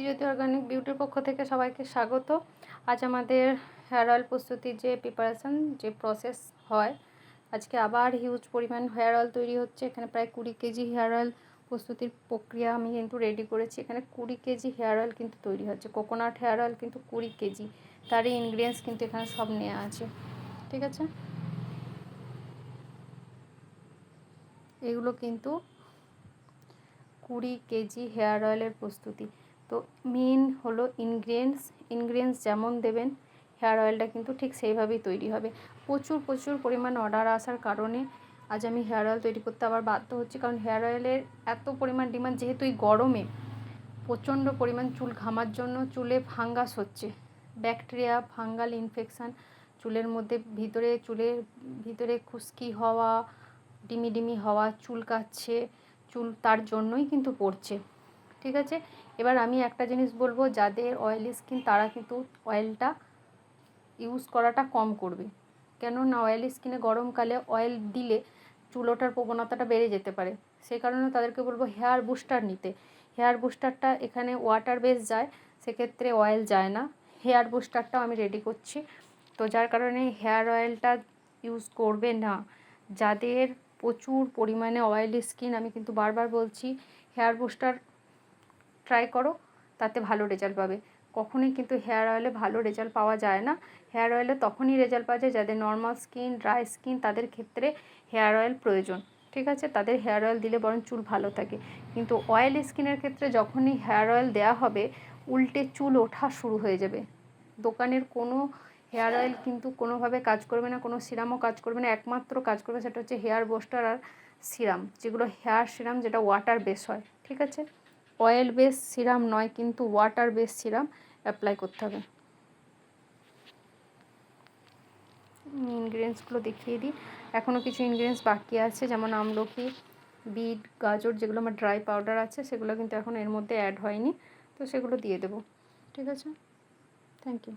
জ্যোতি organic বিউটির পক্ষ থেকে সবাইকে স্বাগত। আজ আমাদের হেয়ার অয়েল প্রস্তুতির যে প্রিপারেশান যে প্রসেস হয়, আজকে আবার হিউজ পরিমাণ হেয়ার অয়েল তৈরি হচ্ছে। এখানে প্রায় 20 কেজি হেয়ার অয়েল প্রস্তুতির প্রক্রিয়া আমি কিন্তু রেডি করেছি। এখানে 20 কেজি হেয়ার অয়েল কিন্তু তৈরি হচ্ছে। কোকোনাট হেয়ার অয়েল কিন্তু 20 কেজি, তারই ইনগ্রিডিয়েন্টস কিন্তু এখানে সব নেওয়া আছে। ঠিক আছে, এগুলো কিন্তু 20 কেজি হেয়ার অয়েলের প্রস্তুতি। তো মেন হলো ইনগ্রিডিয়েন্টস যেমন দেবেন হেয়ার অয়েলটা কিন্তু ঠিক সেইভাবেই তৈরি হবে। প্রচুর পরিমাণ অর্ডার আসার কারণে আজ আমি হেয়ার অয়েল তৈরি করতে আবার বাধ্য হচ্ছি, কারণ হেয়ার অয়েলের এত পরিমাণ ডিমান্ড, যেহেতু এই গরমে প্রচণ্ড পরিমাণ চুল ঘামার জন্য চুলে ফাঙ্গাস হচ্ছে, ব্যাকটেরিয়া ফাঙ্গাল ইনফেকশান চুলের মধ্যে, চুলের ভিতরে খুশকি হওয়া, ডিমি হওয়া, চুল কাচ্ছে, চুল তার জন্যই কিন্তু পড়ছে। ঠিক আছে, এবার আমি একটা জিনিস বলবো, যাদের অয়েলি স্কিন তারা কিন্তু অয়েলটা ইউজ করাটা কম করবে। কেননা অয়েলি স্কিনে গরমকালে অয়েল দিলে চুল ওঠার প্রবণতাটা বেড়ে যেতে পারে। সেই কারণে তাদেরকে বলবো হেয়ার বুস্টার নিতে। হেয়ার বুস্টারটা এখানে ওয়াটার বেস যায়, সেক্ষেত্রে অয়েল যায় না। হেয়ার বুস্টারটাও আমি রেডি করছি, তো যার কারণে হেয়ার অয়েলটা ইউজ করবে না। যাদের প্রচুর পরিমাণে অয়েলি স্কিন, আমি কিন্তু বারবার বলছি হেয়ার বুস্টার ট্রাই করো, তাতে ভালো রেজাল্ট পাবে। কখনোই কিন্তু হেয়ার অয়েলে ভালো রেজাল্ট পাওয়া যায় না। হেয়ার অয়েলে তখনই রেজাল্ট পাওয়া যায় যাদের নর্মাল স্কিন, ড্রাই স্কিন, তাদের ক্ষেত্রে হেয়ার অয়েল প্রয়োজন। ঠিক আছে, তাদের হেয়ার অয়েল দিলে বরং চুল ভালো থাকে। কিন্তু অয়েলি স্কিনের ক্ষেত্রে যখনই হেয়ার অয়েল দেওয়া হবে, উল্টে চুল ওঠা শুরু হয়ে যাবে। দোকানের কোনো হেয়ার অয়েল কিন্তু কোনোভাবে কাজ করবে না, কোনো সিরামও কাজ করবে না। একমাত্র কাজ করবে সেটা হচ্ছে হেয়ার বুস্টার আর সিরাম, যেগুলো হেয়ার সিরাম, যেটা ওয়াটার বেস হয়। ঠিক আছে, অয়েল বেস সিরাম নয়, কিন্তু ওয়াটার বেস সিরাম অ্যাপ্লাই করতে হবে। ইনগ্রিডিয়েন্টসগুলো দেখিয়ে দিই। এখনও কিছু ইনগ্রিডিয়েন্টস বাকি আছে, যেমন আমলকি, বিট, গাজর, যেগুলো আমার ড্রাই পাউডার আছে, সেগুলো কিন্তু এখন এর মধ্যে অ্যাড হয়নি, তো সেগুলো দিয়ে দেবো। ঠিক আছে, থ্যাংক ইউ।